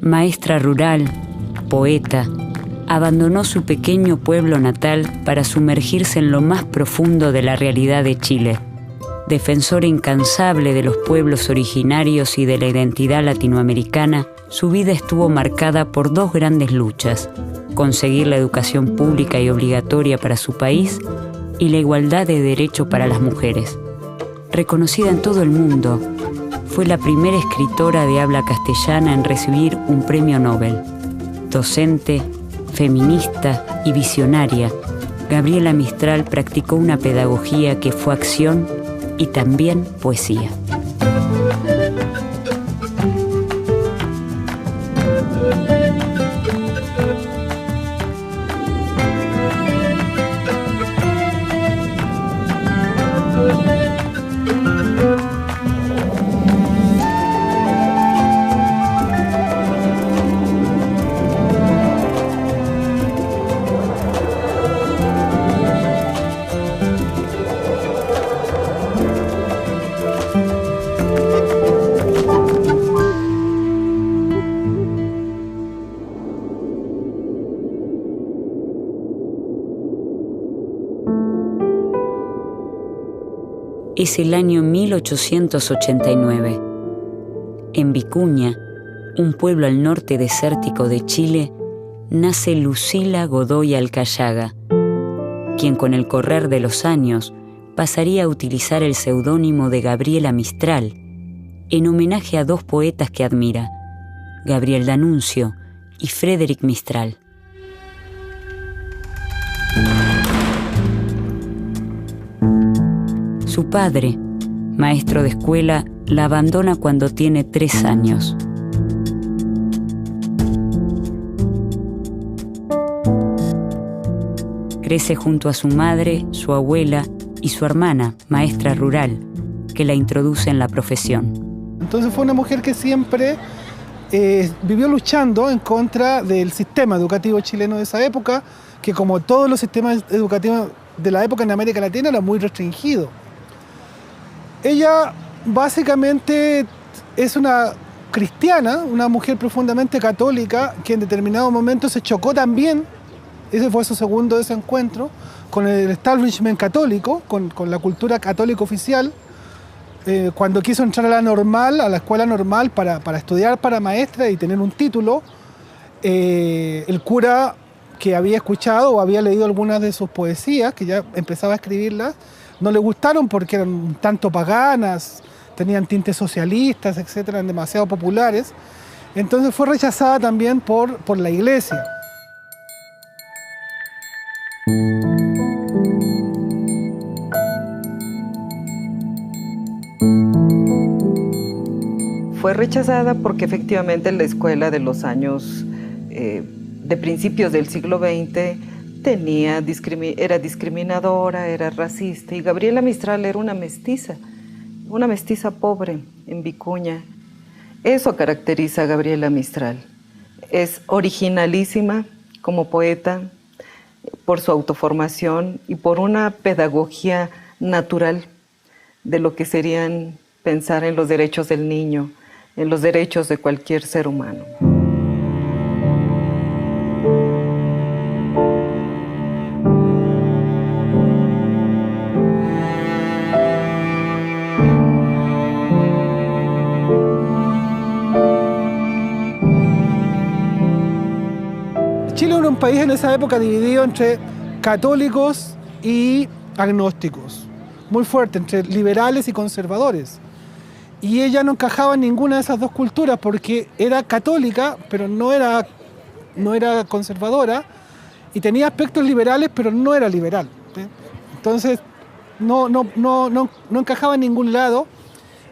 Maestra rural, poeta, abandonó su pequeño pueblo natal para sumergirse en lo más profundo de la realidad de Chile. Defensora incansable de los pueblos originarios y de la identidad latinoamericana, su vida estuvo marcada por dos grandes luchas: conseguir la educación pública y obligatoria para su país y la igualdad de derecho para las mujeres. Reconocida en todo el mundo, fue la primera escritora de habla castellana en recibir un premio Nobel. Docente, feminista y visionaria, Gabriela Mistral practicó una pedagogía que fue acción y también poesía. Es el año 1889. En Vicuña, un pueblo al norte desértico de Chile, nace Lucila Godoy Alcayaga, quien con el correr de los años pasaría a utilizar el seudónimo de Gabriela Mistral, en homenaje a dos poetas que admira, Gabriel D'Annunzio y Frédéric Mistral. Su padre, maestro de escuela, la abandona cuando tiene 3 años. Crece junto a su madre, su abuela y su hermana, maestra rural, que la introduce en la profesión. Entonces fue una mujer que siempre vivió luchando en contra del sistema educativo chileno de esa época, que como todos los sistemas educativos de la época en América Latina era muy restringido. Ella básicamente es una cristiana, una mujer profundamente católica, que en determinado momento se chocó también, ese fue su segundo desencuentro, con el establishment católico, con la cultura católica oficial, cuando quiso entrar a la normal, a la escuela normal para estudiar para maestra y tener un título. El cura, que había escuchado o había leído algunas de sus poesías, que ya empezaba a escribirlas, no le gustaron porque eran un tanto paganas, tenían tintes socialistas, etc., eran demasiado populares. Entonces fue rechazada también por la iglesia. Fue rechazada porque efectivamente la escuela de los años de principios del siglo XX era discriminadora, era racista, y Gabriela Mistral era una mestiza pobre en Vicuña. Eso caracteriza a Gabriela Mistral. Es originalísima como poeta por su autoformación y por una pedagogía natural de lo que serían pensar en los derechos del niño, en los derechos de cualquier ser humano. Chile era un país en esa época dividido entre católicos y agnósticos, muy fuerte, entre liberales y conservadores. Y ella no encajaba en ninguna de esas dos culturas porque era católica, pero no era conservadora, y tenía aspectos liberales, pero no era liberal. Entonces no encajaba en ningún lado,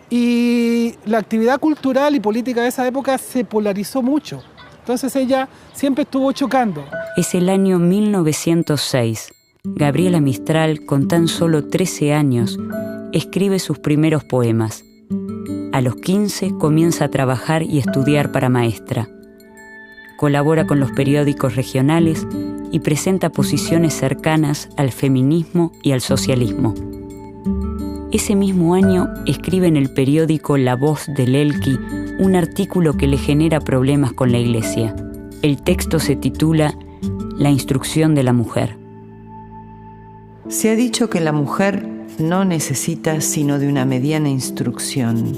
y la actividad cultural y política de esa época se polarizó mucho. Entonces ella siempre estuvo chocando. Es el año 1906. Gabriela Mistral, con tan solo 13 años, escribe sus primeros poemas. A los 15 comienza a trabajar y estudiar para maestra. Colabora con los periódicos regionales y presenta posiciones cercanas al feminismo y al socialismo. Ese mismo año escribe en el periódico La Voz del Elqui un artículo que le genera problemas con la Iglesia. El texto se titula La instrucción de la mujer. Se ha dicho que la mujer no necesita sino de una mediana instrucción.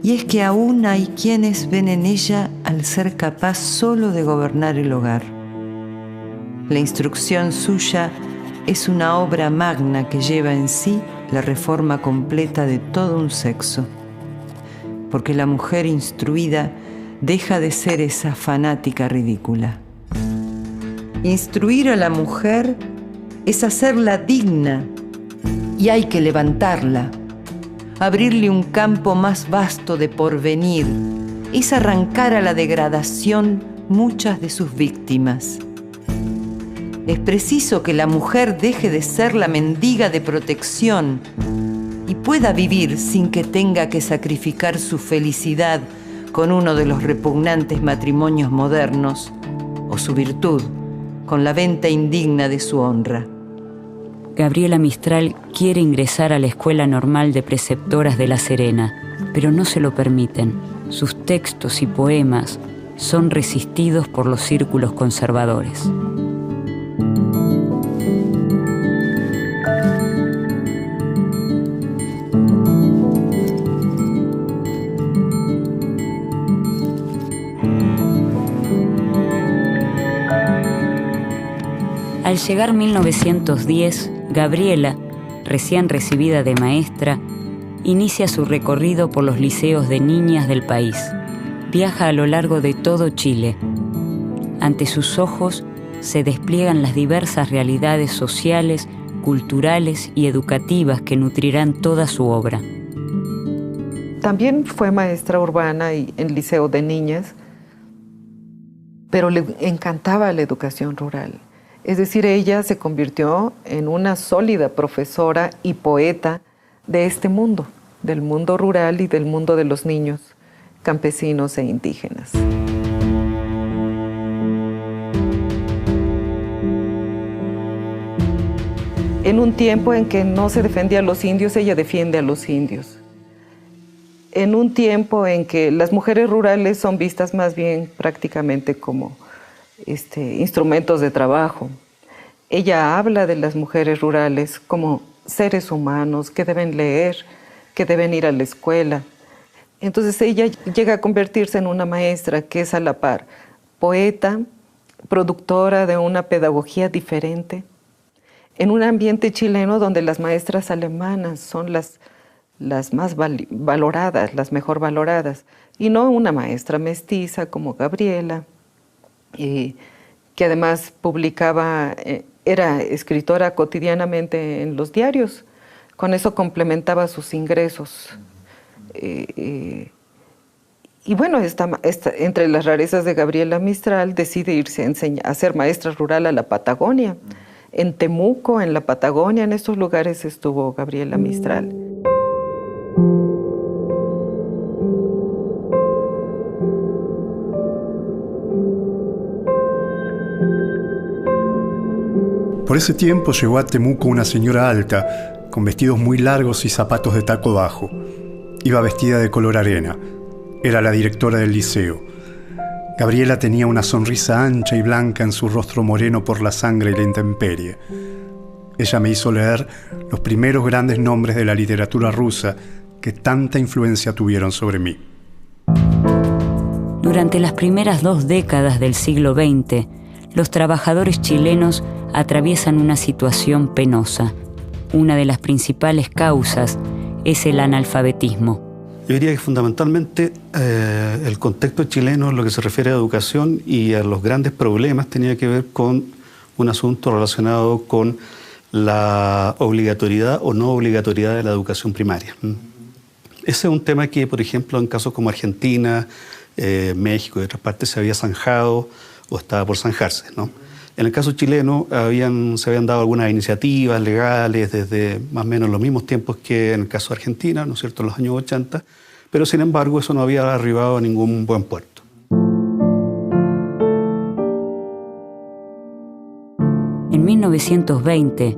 Y es que aún hay quienes ven en ella al ser capaz solo de gobernar el hogar. La instrucción suya es una obra magna que lleva en sí la reforma completa de todo un sexo. Porque la mujer instruida deja de ser esa fanática ridícula. Instruir a la mujer es hacerla digna y hay que levantarla, abrirle un campo más vasto de porvenir, es arrancar a la degradación muchas de sus víctimas. Es preciso que la mujer deje de ser la mendiga de protección y pueda vivir sin que tenga que sacrificar su felicidad con uno de los repugnantes matrimonios modernos o su virtud con la venta indigna de su honra. Gabriela Mistral quiere ingresar a la Escuela Normal de Preceptoras de La Serena, pero no se lo permiten. Sus textos y poemas son resistidos por los círculos conservadores. Al llegar 1910, Gabriela, recién recibida de maestra, inicia su recorrido por los liceos de niñas del país. Viaja a lo largo de todo Chile. Ante sus ojos se despliegan las diversas realidades sociales, culturales y educativas que nutrirán toda su obra. También fue maestra urbana y en liceo de niñas, pero le encantaba la educación rural. Es decir, ella se convirtió en una sólida profesora y poeta de este mundo, del mundo rural y del mundo de los niños campesinos e indígenas. En un tiempo en que no se defendía a los indios, ella defiende a los indios. En un tiempo en que las mujeres rurales son vistas más bien prácticamente como instrumentos de trabajo. Ella habla de las mujeres rurales como seres humanos que deben leer, que deben ir a la escuela. Entonces ella llega a convertirse en una maestra que es a la par poeta, productora de una pedagogía diferente, en un ambiente chileno donde las maestras alemanas son las más valoradas, las mejor valoradas, y no una maestra mestiza como Gabriela, que además publicaba, era escritora cotidianamente en los diarios, con eso complementaba sus ingresos. Y bueno, entre las rarezas de Gabriela Mistral decide irse a ser maestra rural a la Patagonia. En Temuco, en la Patagonia, en estos lugares estuvo Gabriela Mistral. Por ese tiempo llegó a Temuco una señora alta, con vestidos muy largos y zapatos de taco bajo. Iba vestida de color arena. Era la directora del liceo. Gabriela tenía una sonrisa ancha y blanca en su rostro moreno por la sangre y la intemperie. Ella me hizo leer los primeros grandes nombres de la literatura rusa que tanta influencia tuvieron sobre mí. Durante las primeras 2 décadas del siglo XX, los trabajadores chilenos atraviesan una situación penosa. Una de las principales causas es el analfabetismo. Yo diría que fundamentalmente el contexto chileno en lo que se refiere a educación y a los grandes problemas tenía que ver con un asunto relacionado con la obligatoriedad o no obligatoriedad de la educación primaria. Ese es un tema que, por ejemplo, en casos como Argentina, México y otras partes se había zanjado o estaba por zanjarse, ¿no? En el caso chileno se habían dado algunas iniciativas legales desde más o menos los mismos tiempos que en el caso de Argentina, ¿no es cierto?, en los años 80, pero sin embargo eso no había arribado a ningún buen puerto. En 1920,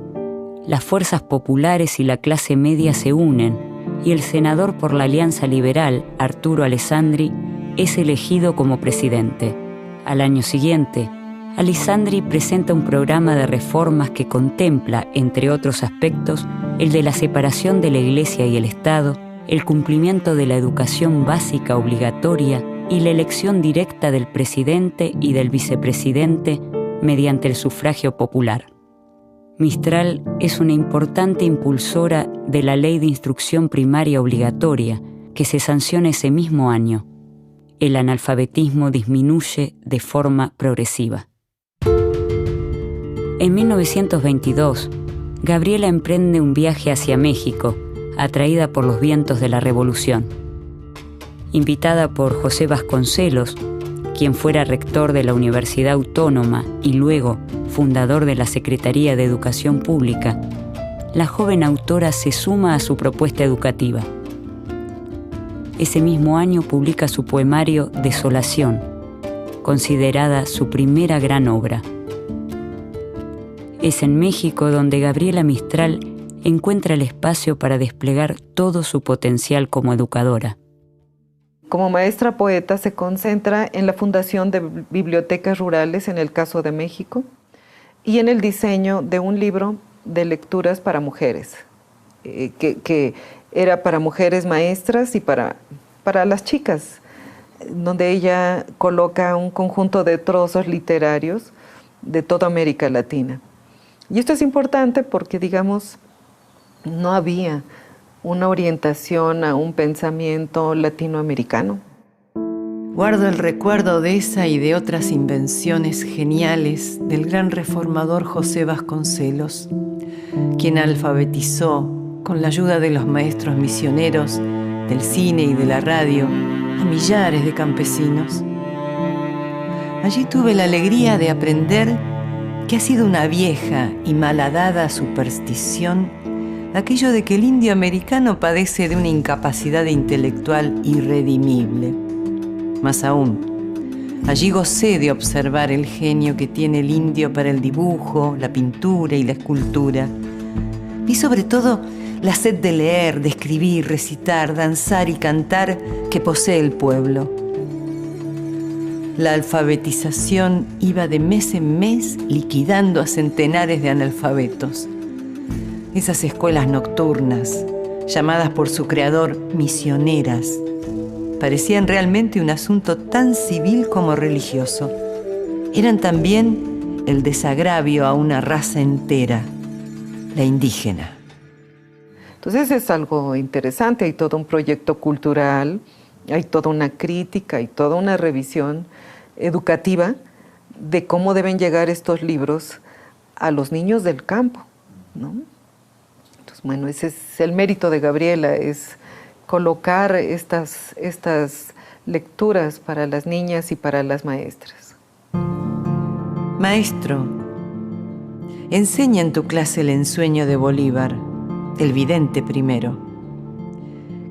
las fuerzas populares y la clase media se unen y el senador por la Alianza Liberal, Arturo Alessandri, es elegido como presidente. Al año siguiente, Alessandri presenta un programa de reformas que contempla, entre otros aspectos, el de la separación de la Iglesia y el Estado, el cumplimiento de la educación básica obligatoria y la elección directa del presidente y del vicepresidente mediante el sufragio popular. Mistral es una importante impulsora de la Ley de Instrucción Primaria Obligatoria, que se sanciona ese mismo año. El analfabetismo disminuye de forma progresiva. En 1922, Gabriela emprende un viaje hacia México, atraída por los vientos de la Revolución. Invitada por José Vasconcelos, quien fuera rector de la Universidad Autónoma y luego fundador de la Secretaría de Educación Pública, la joven autora se suma a su propuesta educativa. Ese mismo año publica su poemario Desolación, considerada su primera gran obra. Es en México donde Gabriela Mistral encuentra el espacio para desplegar todo su potencial como educadora. Como maestra poeta se concentra en la fundación de bibliotecas rurales en el caso de México y en el diseño de un libro de lecturas para mujeres, que era para mujeres maestras y para las chicas, donde ella coloca un conjunto de trozos literarios de toda América Latina. Y esto es importante porque, digamos, no había una orientación a un pensamiento latinoamericano. Guardo el recuerdo de esa y de otras invenciones geniales del gran reformador José Vasconcelos, quien alfabetizó, con la ayuda de los maestros misioneros, del cine y de la radio, a millares de campesinos. Allí tuve la alegría de aprender que ha sido una vieja y malhadada superstición aquello de que el indio americano padece de una incapacidad intelectual irredimible. Más aún, allí gocé de observar el genio que tiene el indio para el dibujo, la pintura y la escultura. Y sobre todo, la sed de leer, de escribir, recitar, danzar y cantar que posee el pueblo. La alfabetización iba de mes en mes liquidando a centenares de analfabetos. Esas escuelas nocturnas, llamadas por su creador misioneras, parecían realmente un asunto tan civil como religioso. Eran también el desagravio a una raza entera, la indígena. Entonces es algo interesante, hay todo un proyecto cultural, hay toda una crítica, hay toda una revisión educativa de cómo deben llegar estos libros a los niños del campo, ¿no? Entonces, bueno, ese es el mérito de Gabriela, es colocar estas lecturas para las niñas y para las maestras. Maestro, enseña en tu clase el ensueño de Bolívar, el vidente primero.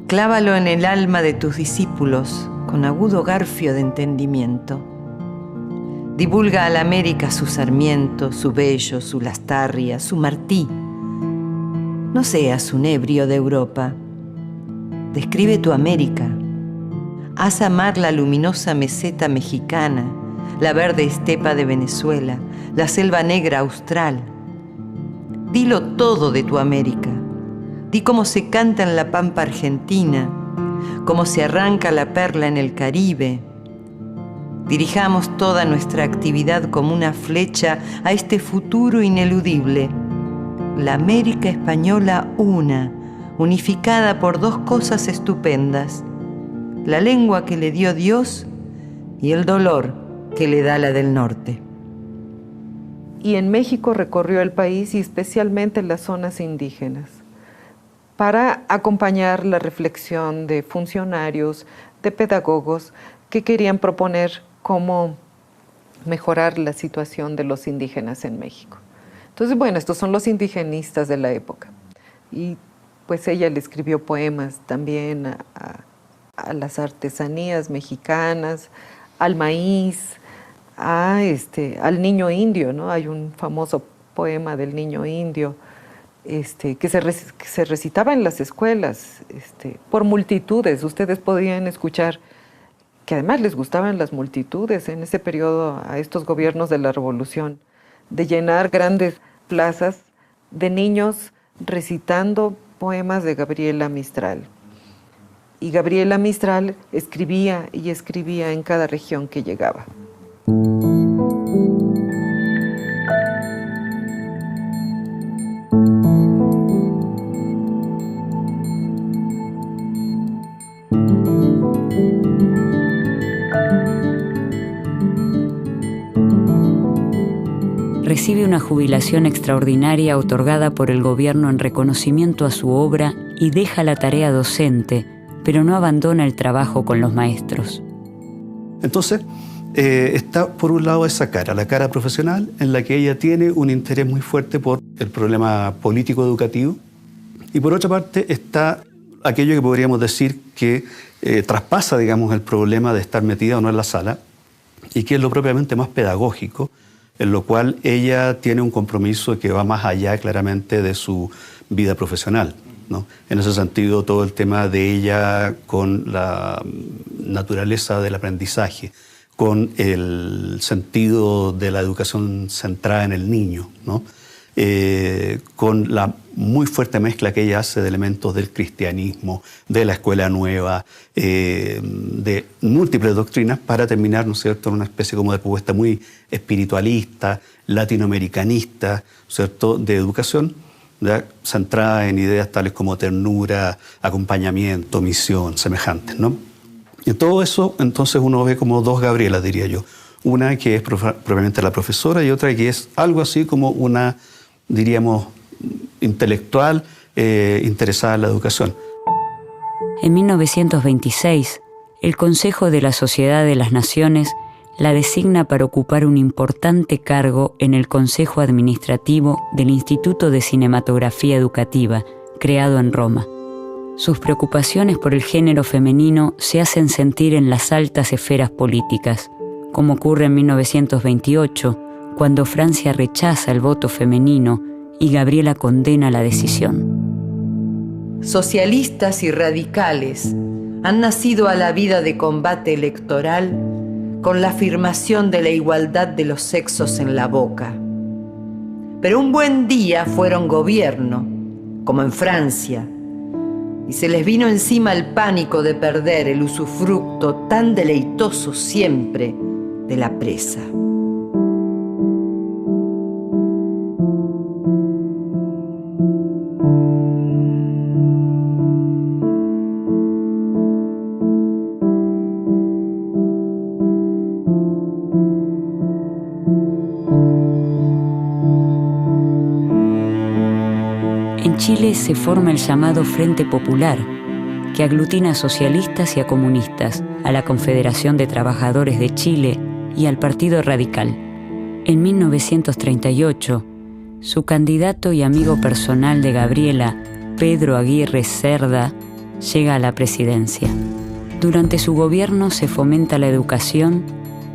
Clávalo en el alma de tus discípulos con agudo garfio de entendimiento. Divulga a la América su Sarmiento, su Bello, su Lastarria, su Martí. No seas un ebrio de Europa. Describe tu América. Haz amar la luminosa meseta mexicana, la verde estepa de Venezuela, la selva negra austral. Dilo todo de tu América. Di cómo se canta en la pampa argentina, cómo se arranca la perla en el Caribe. Dirijamos toda nuestra actividad como una flecha a este futuro ineludible. La América española una, unificada por dos cosas estupendas: la lengua que le dio Dios y el dolor que le da la del norte. Y en México recorrió el país y especialmente las zonas indígenas para acompañar la reflexión de funcionarios, de pedagogos que querían proponer cómo mejorar la situación de los indígenas en México. Entonces, bueno, estos son los indigenistas de la época. Y pues ella le escribió poemas también a las artesanías mexicanas, al maíz, al niño indio, ¿no? Hay un famoso poema del niño indio. que se recitaba en las escuelas por multitudes. Ustedes podían escuchar que además les gustaban las multitudes en ese periodo a estos gobiernos de la Revolución, de llenar grandes plazas de niños recitando poemas de Gabriela Mistral. Y Gabriela Mistral escribía y escribía en cada región que llegaba. Recibe una jubilación extraordinaria otorgada por el gobierno en reconocimiento a su obra y deja la tarea docente, pero no abandona el trabajo con los maestros. Entonces, está por un lado esa cara, la cara profesional, en la que ella tiene un interés muy fuerte por el problema político-educativo, y por otra parte está aquello que podríamos decir que traspasa, digamos, el problema de estar metida o no en la sala, y que es lo propiamente más pedagógico, en lo cual ella tiene un compromiso que va más allá claramente de su vida profesional, ¿no? En ese sentido, todo el tema de ella con la naturaleza del aprendizaje, con el sentido de la educación centrada en el niño, ¿no? Con la muy fuerte mezcla que ella hace de elementos del cristianismo, de la escuela nueva, de múltiples doctrinas, para terminar, ¿no es cierto?, en una especie como de propuesta muy espiritualista, latinoamericanista, ¿cierto?, de educación, ¿ya?, centrada en ideas tales como ternura, acompañamiento, misión, semejantes, ¿no? Y todo eso, entonces, uno ve como dos Gabrielas, diría yo. Una que es propiamente la profesora y otra que es algo así como una, diríamos, intelectual interesada en la educación. En 1926, el Consejo de la Sociedad de las Naciones la designa para ocupar un importante cargo en el Consejo Administrativo del Instituto de Cinematografía Educativa, creado en Roma. Sus preocupaciones por el género femenino se hacen sentir en las altas esferas políticas, como ocurre en 1928, cuando Francia rechaza el voto femenino y Gabriela condena la decisión. Socialistas y radicales han nacido a la vida de combate electoral con la afirmación de la igualdad de los sexos en la boca. Pero un buen día fueron gobierno, como en Francia, y se les vino encima el pánico de perder el usufructo tan deleitoso siempre de la presa. En Chile se forma el llamado Frente Popular, que aglutina a socialistas y a comunistas, a la Confederación de Trabajadores de Chile y al Partido Radical. En 1938, su candidato y amigo personal de Gabriela, Pedro Aguirre Cerda, llega a la presidencia. Durante su gobierno se fomenta la educación,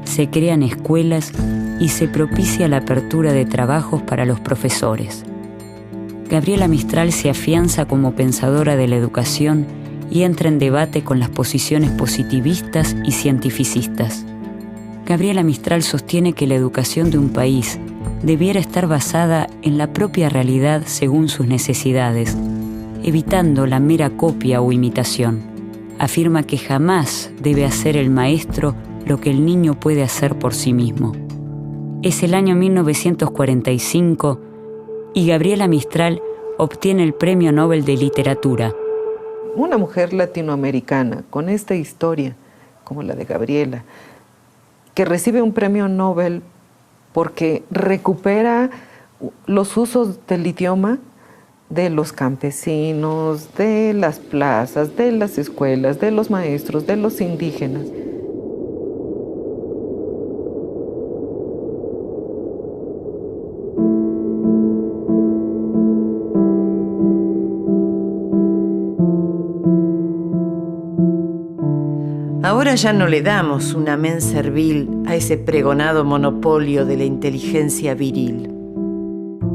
se crean escuelas y se propicia la apertura de trabajos para los profesores. Gabriela Mistral se afianza como pensadora de la educación y entra en debate con las posiciones positivistas y cientificistas. Gabriela Mistral sostiene que la educación de un país debiera estar basada en la propia realidad según sus necesidades, evitando la mera copia o imitación. Afirma que jamás debe hacer el maestro lo que el niño puede hacer por sí mismo. Es el año 1945 y Gabriela Mistral obtiene el Premio Nobel de Literatura. Una mujer latinoamericana con esta historia, como la de Gabriela, que recibe un premio Nobel porque recupera los usos del idioma de los campesinos, de las plazas, de las escuelas, de los maestros, de los indígenas. Ahora ya no le damos un amén servil a ese pregonado monopolio de la inteligencia viril.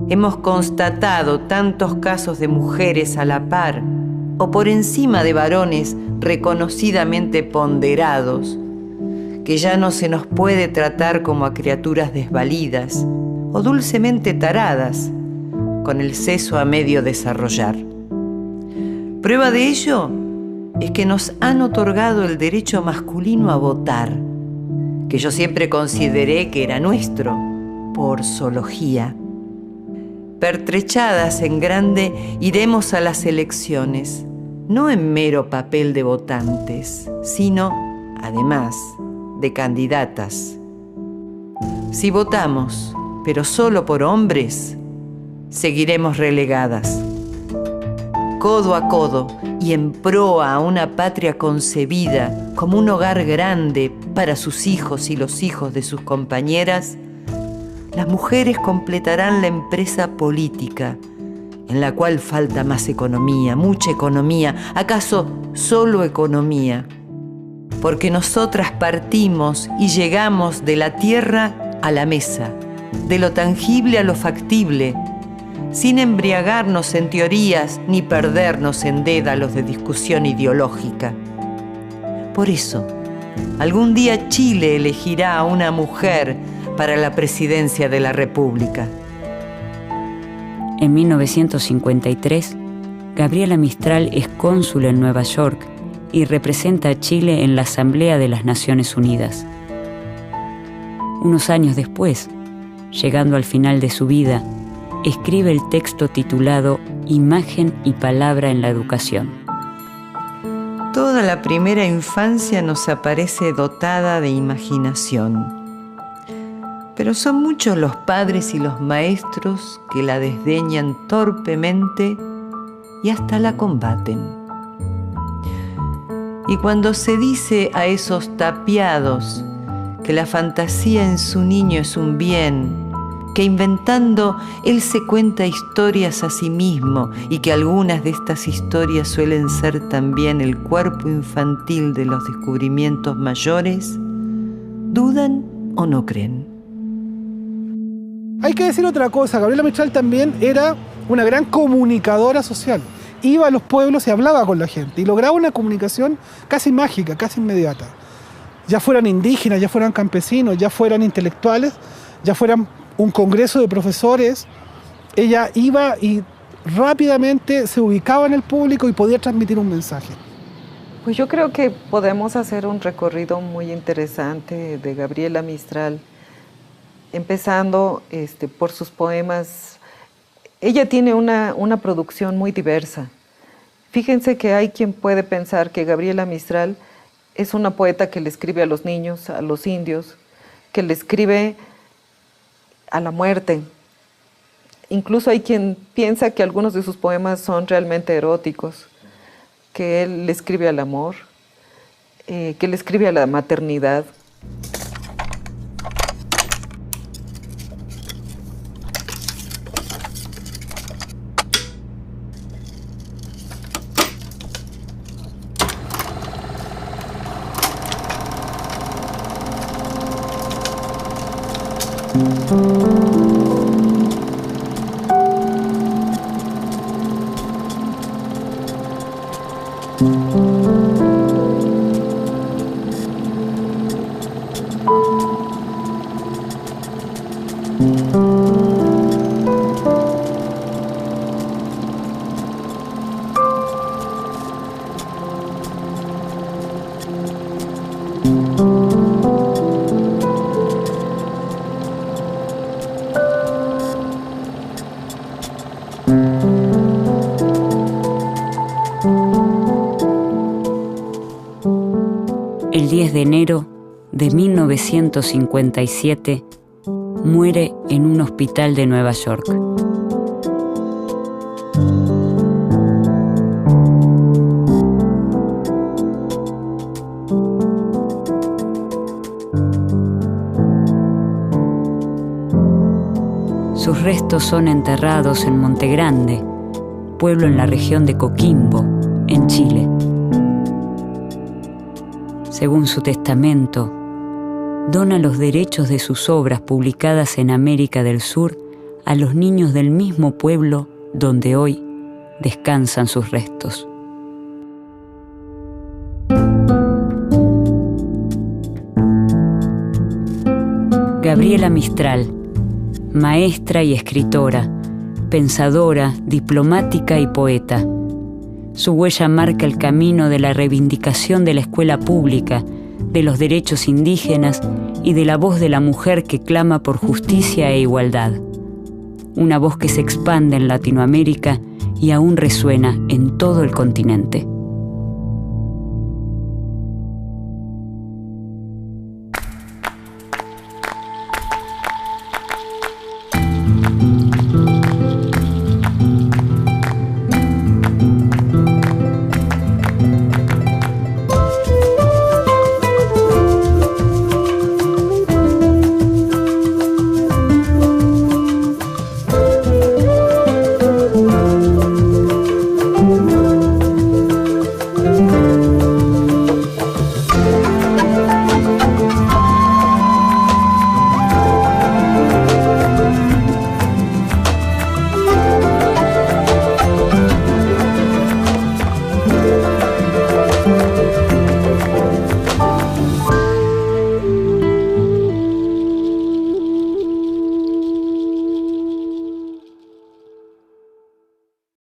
hemos constatado tantos casos de mujeres a la par o por encima de varones reconocidamente ponderados, que ya no se nos puede tratar como a criaturas desvalidas o dulcemente taradas, con el seso a medio desarrollar. Prueba de ello es que nos han otorgado el derecho masculino a votar, que yo siempre consideré que era nuestro, por zoología. Pertrechadas en grande, iremos a las elecciones, no en mero papel de votantes, sino, además, de candidatas. Si votamos, pero solo por hombres, seguiremos relegadas. Codo a codo y en proa a una patria concebida como un hogar grande para sus hijos y los hijos de sus compañeras, las mujeres completarán la empresa política, en la cual falta más economía, mucha economía, acaso solo economía, porque nosotras partimos y llegamos de la tierra a la mesa, de lo tangible a lo factible, sin embriagarnos en teorías ni perdernos en dédalos de discusión ideológica. Por eso, algún día Chile elegirá a una mujer para la presidencia de la República. En 1953, Gabriela Mistral es cónsul en Nueva York y representa a Chile en la Asamblea de las Naciones Unidas. Unos años después, llegando al final de su vida, escribe el texto titulado Imagen y Palabra en la Educación. Toda la primera infancia nos aparece dotada de imaginación, pero son muchos los padres y los maestros que la desdeñan torpemente y hasta la combaten. Y cuando se dice a esos tapiados que la fantasía en su niño es un bien, que inventando él se cuenta historias a sí mismo y que algunas de estas historias suelen ser también el cuerpo infantil de los descubrimientos mayores, ¿dudan o no creen? Hay que decir otra cosa, Gabriela Mistral también era una gran comunicadora social. Iba a los pueblos y hablaba con la gente y lograba una comunicación casi mágica, casi inmediata. Ya fueran indígenas, ya fueran campesinos, ya fueran intelectuales, ya fueran un congreso de profesores, ella iba y rápidamente se ubicaba en el público y podía transmitir un mensaje. Pues yo creo que podemos hacer un recorrido muy interesante de Gabriela Mistral, empezando por sus poemas. Ella tiene una producción muy diversa. Fíjense que hay quien puede pensar que Gabriela Mistral es una poeta que le escribe a los niños, a los indios, que le escribe a la muerte. Incluso hay quien piensa que algunos de sus poemas son realmente eróticos, que él le escribe al amor, que le escribe a la maternidad. El 10 de enero de 1957 muere en un hospital de Nueva York. Sus restos son enterrados en Monte Grande, pueblo en la región de Coquimbo, en Chile. Según su testamento, dona los derechos de sus obras publicadas en América del Sur a los niños del mismo pueblo donde hoy descansan sus restos. Gabriela Mistral, maestra y escritora, pensadora, diplomática y poeta. Su huella marca el camino de la reivindicación de la escuela pública, de los derechos indígenas y de la voz de la mujer que clama por justicia e igualdad. Una voz que se expande en Latinoamérica y aún resuena en todo el continente.